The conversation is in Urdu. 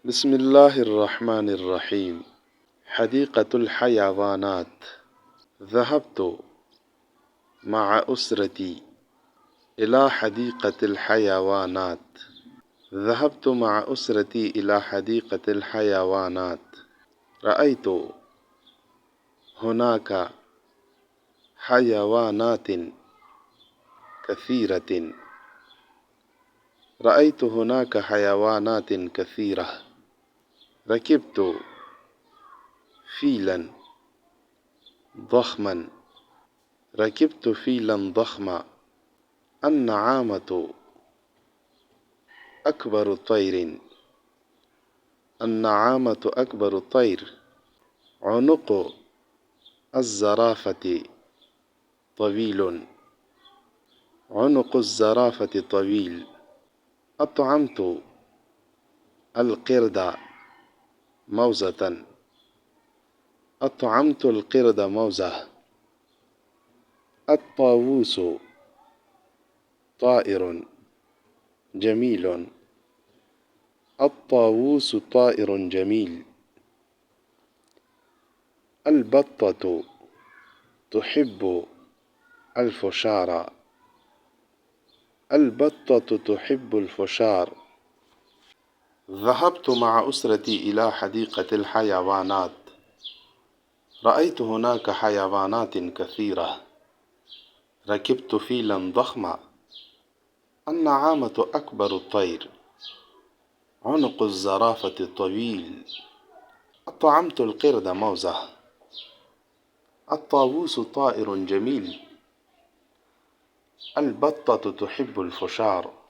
بسم الله الرحمن الرحيم. حديقة الحيوانات. ذهبت مع أسرتي إلى حديقة الحيوانات. ذهبت مع أسرتي إلى حديقة الحيوانات. رأيت هناك حيوانات كثيرة. رأيت هناك حيوانات كثيرة. ركبت فيلا ضخما. ركبت فيلا ضخما. النعامة أكبر طير. النعامة أكبر طير. عنق الزرافة طويل. عنق الزرافة طويل. أطعمت القرد موزة. أطعمت القرد موزة. الطاووس طائر جميل. الطاووس طائر جميل. البطة تحب الفشار. البطة تحب الفشار. ذهبت مع أسرتي إلى حديقة الحيوانات. رأيت هناك حيوانات كثيرة. ركبت فيلا ضخما. النعامة أكبر الطير. عنق الزرافة طويل. أطعمت القرد موزة. الطاووس طائر جميل. البطة تحب الفشار.